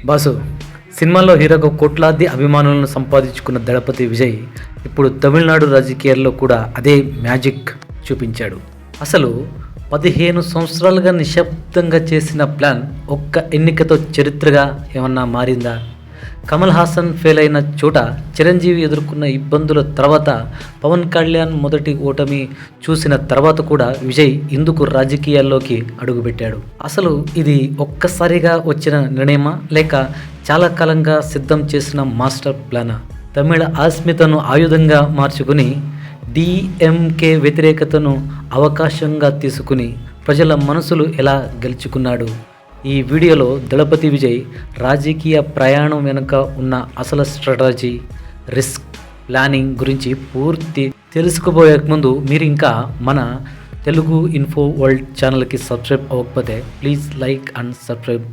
Boss, సినిమాల్లో హీరోగా కోట్లాది అభిమానులను సంపాదించుకున్న దళపతి విజయ్ ఇప్పుడు తమిళనాడు రాజకీయాల్లో కూడా అదే మ్యాజిక్ చూపించాడు. అసలు 15 సంవత్సరాలుగా నిశ్శబ్దంగా చేసిన ప్లాన్ ఒక్క ఎన్నికతో చరిత్రగా ఏమన్నా మారిందా? కమల్ హాసన్ ఫెయిల్ అయిన చోట చిరంజీవి ఎదుర్కొన్న ఇబ్బందుల తర్వాత, పవన్ కళ్యాణ్ మొదటి ఓటమి చూసిన తర్వాత కూడా విజయ్ ఇందుకు రాజకీయాల్లోకి అడుగుపెట్టాడు. అసలు ఇది ఒక్కసారిగా వచ్చిన నిర్ణయమా, లేక చాలా కాలంగా సిద్ధం చేసిన మాస్టర్ ప్లానా? తమిళ అస్మితను ఆయుధంగా మార్చుకుని డిఎంకే వ్యతిరేకతను అవకాశంగా తీసుకుని ప్రజల మనసులు ఎలా గెలుచుకున్నాడు? ఈ వీడియోలో దళపతి విజయ్ రాజకీయ ప్రయాణం వెనుక ఉన్న అసలు స్ట్రాటజీ, రిస్క్ ప్లానింగ్ గురించి పూర్తి తెలుసుకోబోయే ముందు మీరు ఇంకా మన తెలుగు ఇన్ఫో వరల్డ్ ఛానల్కి సబ్స్క్రైబ్ అవ్వకపోతే ప్లీజ్ లైక్ అండ్ సబ్స్క్రైబ్.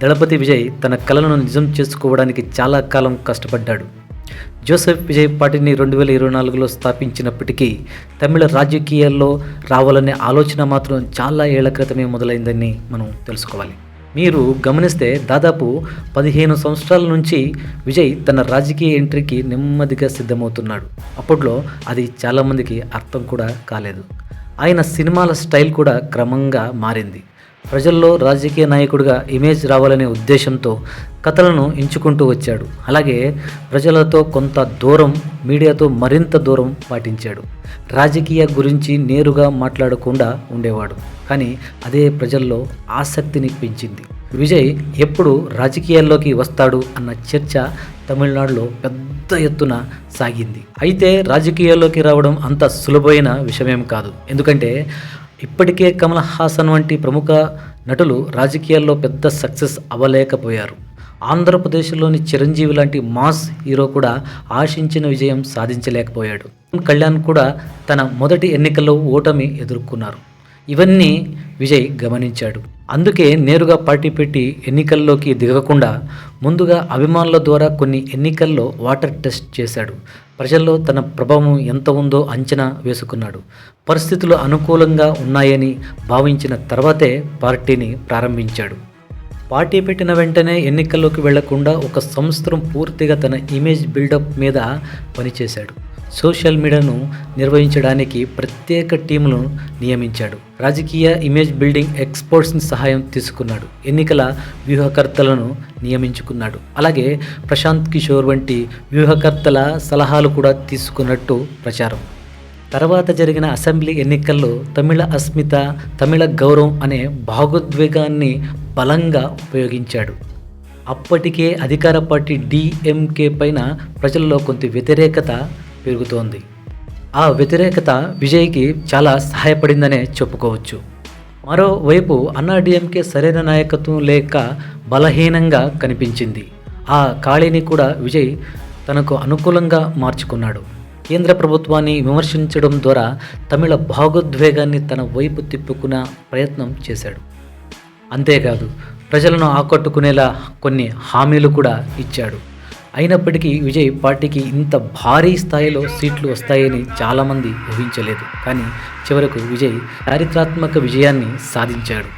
దళపతి విజయ్ తన కలను నిజం చేసుకోవడానికి చాలా కాలం కష్టపడ్డాడు. జోసెఫ్ విజయ్ పార్టీని 2024లో స్థాపించినప్పటికీ తమిళ రాజకీయాల్లో రావాలనే ఆలోచన మాత్రం చాలా ఏళ్ల క్రితమే మొదలైందని మనం తెలుసుకోవాలి. మీరు గమనిస్తే దాదాపు 15 సంవత్సరాల నుంచి విజయ్ తన రాజకీయ ఎంట్రీకి నెమ్మదిగా సిద్ధమవుతున్నాడు. అప్పట్లో అది చాలామందికి అర్థం కూడా కాలేదు. ఆయన సినిమాల స్టైల్ కూడా క్రమంగా మారింది. ప్రజల్లో రాజకీయ నాయకుడిగా ఇమేజ్ రావాలనే ఉద్దేశంతో కథలను ఎంచుకుంటూ వచ్చాడు. అలాగే ప్రజలతో కొంత దూరం, మీడియాతో మరింత దూరం పాటించాడు. రాజకీయ గురించి నేరుగా మాట్లాడకుండా ఉండేవాడు, కానీ అదే ప్రజల్లో ఆసక్తిని పెంచింది. విజయ్ ఎప్పుడు రాజకీయాల్లోకి వస్తాడు అన్న చర్చ తమిళనాడులో పెద్ద ఎత్తున సాగింది. అయితే రాజకీయాల్లోకి రావడం అంత సులభమైన విషయమేం కాదు. ఎందుకంటే ఇప్పటికే కమల్ హాసన్ వంటి ప్రముఖ నటులు రాజకీయాల్లో పెద్ద సక్సెస్ అవ్వలేకపోయారు. ఆంధ్రప్రదేశ్లోని చిరంజీవి లాంటి మాస్ హీరో కూడా ఆశించిన విజయం సాధించలేకపోయాడు. కళ్యాణ్ కూడా తన మొదటి ఎన్నికల్లో ఓటమి ఎదుర్కొన్నారు. ఇవన్నీ విజయ్ గమనించాడు. అందుకే నేరుగా పార్టీ పెట్టి ఎన్నికల్లోకి దిగకుండా ముందుగా అభిమానుల ద్వారా కొన్ని ఎన్నికల్లో వాటర్ టెస్ట్ చేశాడు. ప్రజల్లో తన ప్రభావం ఎంత ఉందో అంచనా వేసుకున్నాడు. పరిస్థితులు అనుకూలంగా ఉన్నాయని భావించిన తర్వాతే పార్టీని ప్రారంభించాడు. పార్టీ పెట్టిన వెంటనే ఎన్నికల్లోకి వెళ్లకుండా ఒక సంవత్సరం పూర్తిగా తన ఇమేజ్ బిల్డప్ మీద పనిచేశాడు. సోషల్ మీడియాను నిర్వహించడానికి ప్రత్యేక టీములను నియమించాడు. రాజకీయ ఇమేజ్ బిల్డింగ్ ఎక్స్పర్ట్స్ని సహాయం తీసుకున్నాడు. ఎన్నికల వ్యూహకర్తలను నియమించుకున్నాడు. అలాగే ప్రశాంత్ కిషోర్ వంటి వ్యూహకర్తల సలహాలు కూడా తీసుకున్నట్టు ప్రచారం. తర్వాత జరిగిన అసెంబ్లీ ఎన్నికల్లో తమిళ అస్మిత, తమిళ గౌరవం అనే భావోద్వేగాన్ని బలంగా ఉపయోగించాడు. అప్పటికే అధికార పార్టీ డిఎంకే పైన ప్రజల్లో కొంత వ్యతిరేకత పెరుగుతోంది. ఆ వ్యతిరేకత విజయ్కి చాలా సహాయపడిందనే చెప్పుకోవచ్చు. మరోవైపు అన్నాడీఎంకే సరైన నాయకత్వం లేక బలహీనంగా కనిపించింది. ఆ ఖాళీని కూడా విజయ్ తనకు అనుకూలంగా మార్చుకున్నాడు. కేంద్ర ప్రభుత్వాన్ని విమర్శించడం ద్వారా తమిళ భావోద్వేగాన్ని తన వైపు తిప్పుకునే ప్రయత్నం చేశాడు. అంతేకాదు, ప్రజలను ఆకట్టుకునేలా కొన్ని హామీలు కూడా ఇచ్చాడు. అయినప్పటికీ విజయ్ పార్టీకి ఇంత భారీ స్థాయిలో సీట్లు వస్తాయని చాలామంది ఊహించలేదు. కానీ చివరకు విజయ్ చారిత్రాత్మక విజయాన్ని సాధించాడు.